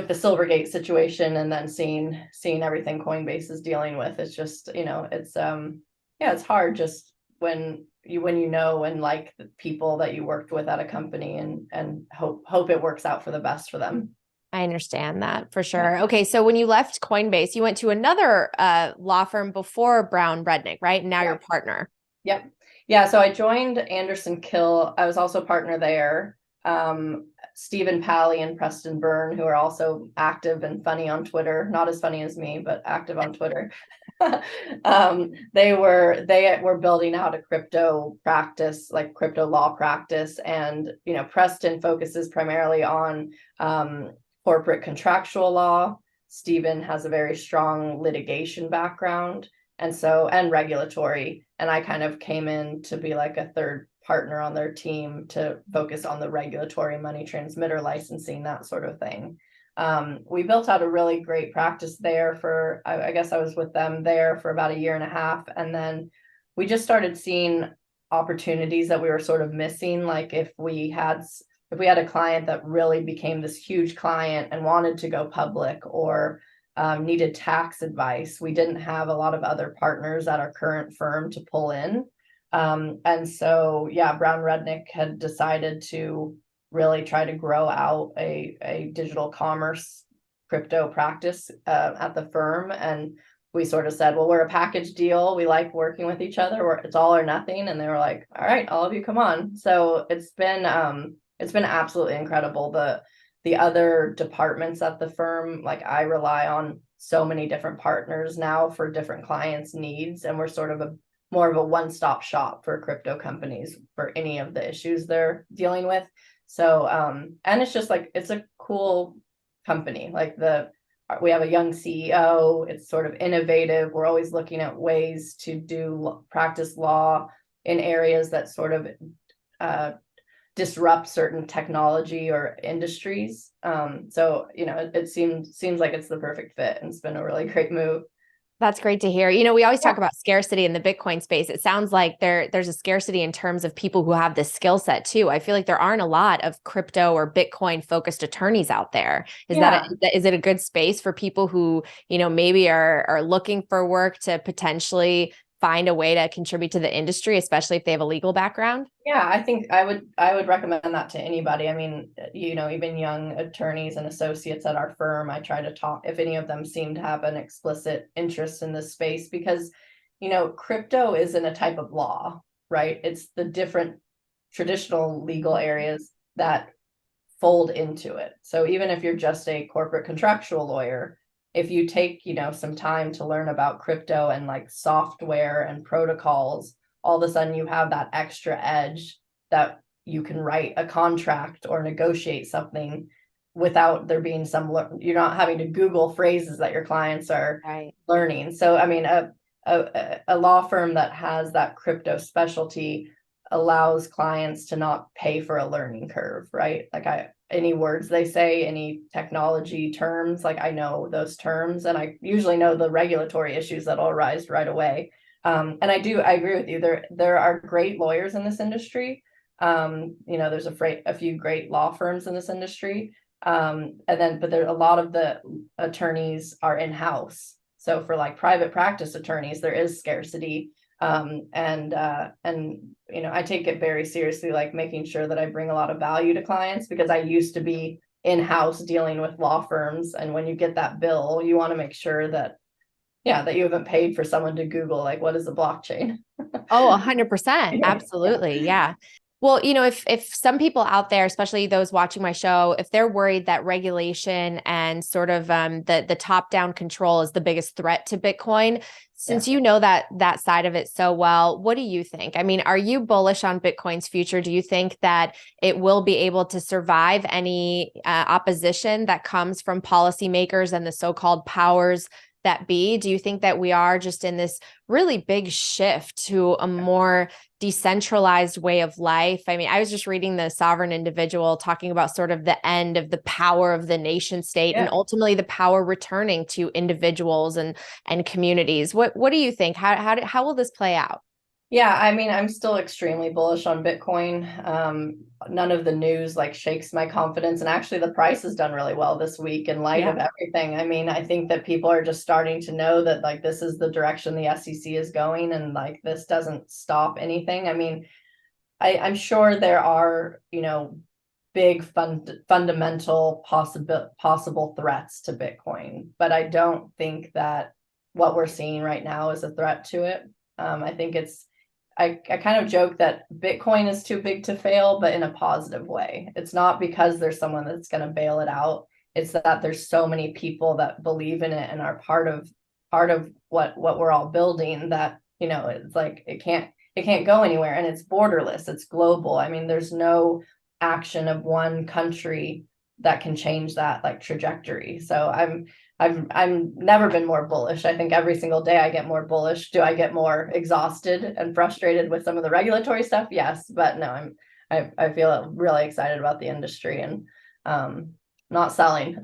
the Silvergate situation, and then seeing everything Coinbase is dealing with. It's just, it's hard just when you know and like the people that you worked with at a company, and hope it works out for the best for them. I understand that for sure. Okay, so when you left Coinbase, you went to another law firm before Brown Rudnick, right? And now you're a partner. Yep. Yeah. So I joined Anderson Kill. I was also a partner there. Stephen Pally and Preston Byrne, who are also active and funny on Twitter, not as funny as me, but active on Twitter. They were building out a crypto practice, like crypto law practice. And, Preston focuses primarily on corporate contractual law. Stephen has a very strong litigation background and regulatory. And I kind of came in to be like a third partner on their team to focus on the regulatory, money transmitter licensing, that sort of thing. We built out a really great practice there I guess I was with them there for about a year and a half. And then we just started seeing opportunities that we were sort of missing. Like if we had a client that really became this huge client and wanted to go public, or needed tax advice, we didn't have a lot of other partners at our current firm to pull in. And so, Brown Rudnick had decided to really try to grow out a digital commerce crypto practice at the firm. And we sort of said, well, we're a package deal. We like working with each other. It's all or nothing. And they were like, all right, all of you come on. So it's been absolutely incredible. The other departments at the firm, like I rely on so many different partners now for different clients' needs. And we're sort of more of a one-stop shop for crypto companies for any of the issues they're dealing with. So, and it's just like, it's a cool company. Like we have a young CEO. It's sort of innovative. We're always looking at ways to practice law in areas that sort of disrupt certain technology or industries. So, it seems like it's the perfect fit, and it's been a really great move. That's great to hear. We always talk about scarcity in the Bitcoin space. It sounds like there's a scarcity in terms of people who have this skill set too. I feel like there aren't a lot of crypto or Bitcoin focused attorneys out there. Is it a good space for people who, maybe are looking for work to potentially find a way to contribute to the industry, especially if they have a legal background? Yeah, I think I would recommend that to anybody. I mean, even young attorneys and associates at our firm, I try to talk if any of them seem to have an explicit interest in this space, because, crypto isn't a type of law, right? It's the different traditional legal areas that fold into it. So even if you're just a corporate contractual lawyer, if you take, some time to learn about crypto and like software and protocols, all of a sudden you have that extra edge that you can write a contract or negotiate something without there being you're not having to Google phrases that your clients are learning. So, I mean, a law firm that has that crypto specialty allows clients to not pay for a learning curve, right? Like any words they say, any technology terms, like I know those terms, and I usually know the regulatory issues that'll arise right away. And I agree with you. There are great lawyers in this industry. There's a few great law firms in this industry. But there a lot of the attorneys are in-house. So for like private practice attorneys, there is scarcity. I take it very seriously, like making sure that I bring a lot of value to clients, because I used to be in-house dealing with law firms. And when you get that bill, you want to make sure that you haven't paid for someone to Google, like, what is a blockchain? Oh, 100%. Absolutely. Yeah. Well, if some people out there, especially those watching my show, if they're worried that regulation and sort of the top-down control is the biggest threat to Bitcoin, since you know that side of it so well, what do you think? I mean, are you bullish on Bitcoin's future? Do you think that it will be able to survive any opposition that comes from policymakers and the so-called powers that be? Do you think that we are just in this really big shift to a more decentralized way of life? I mean, I was just reading The Sovereign Individual talking about sort of the end of the power of the nation state and ultimately the power returning to individuals and communities. What do you think? How will this play out? Yeah, I mean, I'm still extremely bullish on Bitcoin. None of the news like shakes my confidence. And actually, the price has done really well this week in light Yeah. of everything. I mean, I think that people are just starting to know that like this is the direction the SEC is going, and like this doesn't stop anything. I mean, I'm sure there are, big fundamental possible threats to Bitcoin, but I don't think that what we're seeing right now is a threat to it. I think I kind of joke that Bitcoin is too big to fail, but in a positive way. It's not because there's someone that's going to bail it out. It's that there's so many people that believe in it and are part of what we're all building that, it's like it can't go anywhere, and it's borderless, it's global. I mean, there's no action of one country that can change that like trajectory. So I'm never been more bullish. I think every single day I get more bullish. Do I get more exhausted and frustrated with some of the regulatory stuff? Yes, but no, I feel really excited about the industry and not selling.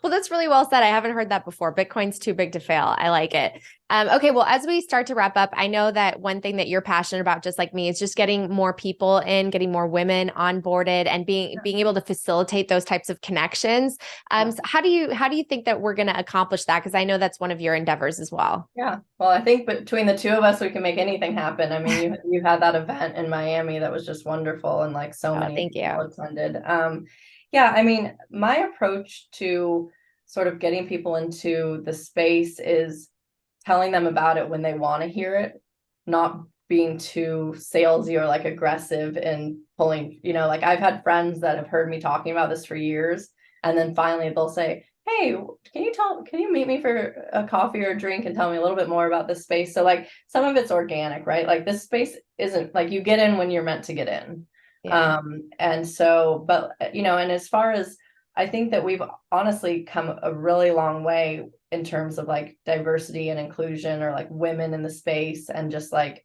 Well, that's really well said. I haven't heard that before. Bitcoin's too big to fail. I like it. Okay, well, as we start to wrap up, I know that one thing that you're passionate about, just like me, is just getting more people in, getting more women onboarded, and being able to facilitate those types of connections. So how do you think that we're going to accomplish that? Because I know that's one of your endeavors as well. Yeah. Well, I think between the two of us, we can make anything happen. I mean, you had that event in Miami that was just wonderful, and like so Oh, many thank people you. attended. Yeah, I mean, my approach to sort of getting people into the space is telling them about it when they want to hear it, not being too salesy or like aggressive and pulling, like I've had friends that have heard me talking about this for years, and then finally they'll say, hey, can you meet me for a coffee or a drink and tell me a little bit more about this space? So like some of it's organic, right? Like this space isn't like you get in when you're meant to get in. Yeah. And so, but and as far as I think that we've honestly come a really long way in terms of like diversity and inclusion, or like women in the space, and just like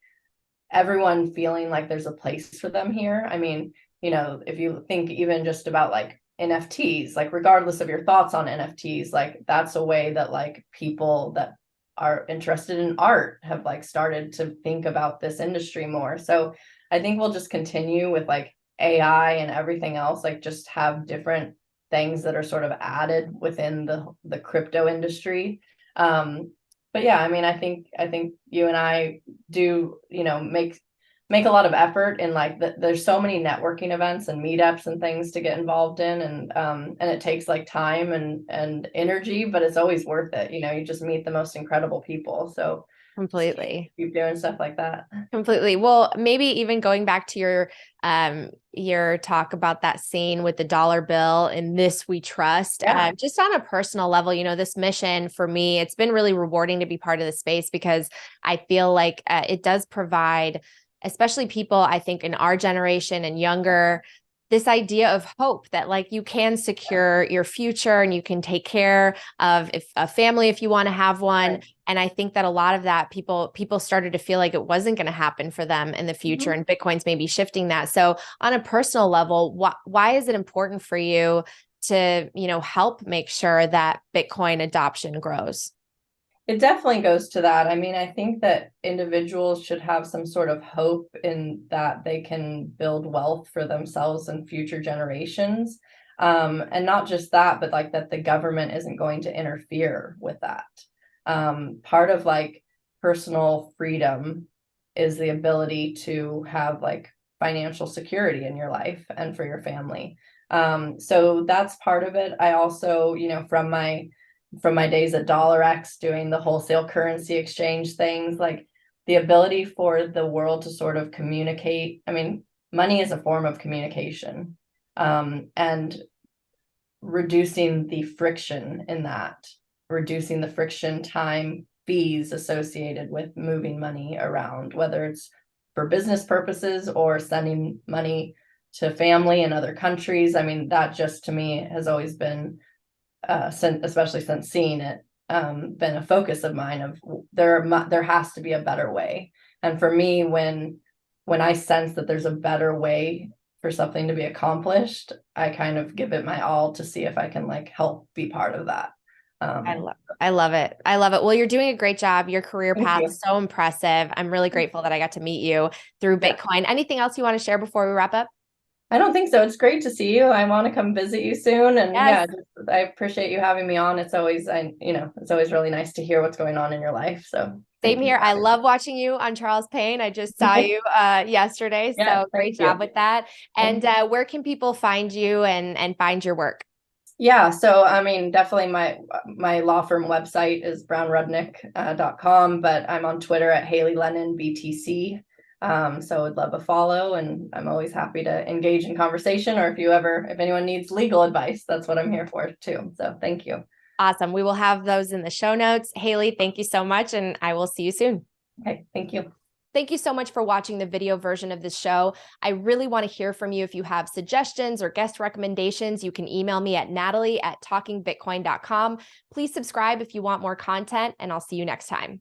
everyone feeling like there's a place for them here. I mean, if you think even just about like NFTs, like regardless of your thoughts on NFTs, like that's a way that like people that are interested in art have like started to think about this industry more. So I think we'll just continue with like AI and everything else, like just have different things that are sort of added within the crypto industry. But yeah, I mean, I think you and I do, make a lot of effort in like there's so many networking events and meetups and things to get involved in, and it takes like time and energy, but it's always worth it. You just meet the most incredible people. So just Completely. keep doing stuff like that. Completely. Well, maybe even going back to your talk about that scene with the dollar bill and this we trust. Yeah. Just on a personal level, this mission for me, it's been really rewarding to be part of the space because I feel like it does provide, especially people I think in our generation and younger, this idea of hope that like you can secure your future and you can take care of if a family if you want to have one. Right. And I think that a lot of that people started to feel like it wasn't going to happen for them in the future, Mhm. and Bitcoin's maybe shifting that. So on a personal level, why is it important for you to, help make sure that Bitcoin adoption grows? It definitely goes to that. I mean, I think that individuals should have some sort of hope in that they can build wealth for themselves and future generations. And not just that, but like that the government isn't going to interfere with that. Part of like personal freedom is the ability to have like financial security in your life and for your family. So that's part of it. I also, from my days at DollarX doing the wholesale currency exchange things, like the ability for the world to sort of communicate. I mean, money is a form of communication, and reducing the friction in that, reducing the friction, time, fees associated with moving money around, whether it's for business purposes or sending money to family in other countries. I mean, that just to me has always been especially since seeing it, been a focus of mine of there has to be a better way. And for me, when I sense that there's a better way for something to be accomplished, I kind of give it my all to see if I can like help be part of that. I love it. I love it. Well, you're doing a great job. Your career Thank path you. is so impressive. I'm really grateful that I got to meet you through Yeah. Bitcoin. Anything else you want to share before we wrap up? I don't think so. It's great to see you. I want to come visit you soon. And Yes. yeah, I appreciate you having me on. It's always, it's always really nice to hear what's going on in your life. So Same thank you here. for I having love watching you on Charles Payne. I just saw me. you yesterday. Yeah, So great thank job you. with that. Thank And where can people find you and find your work? Yeah, so I mean, definitely my law firm website is brownrudnick.com, but I'm on Twitter at Hailey Lennon BTC. So I'd love a follow, and I'm always happy to engage in conversation. Or if anyone needs legal advice, that's what I'm here for too. So thank you. Awesome. We will have those in the show notes. Hailey, thank you so much, and I will see you soon. Okay, thank you. Thank you so much for watching the video version of this show. I really want to hear from you. If you have suggestions or guest recommendations, you can email me at natalie@talkingbitcoin.com. Please subscribe if you want more content, and I'll see you next time.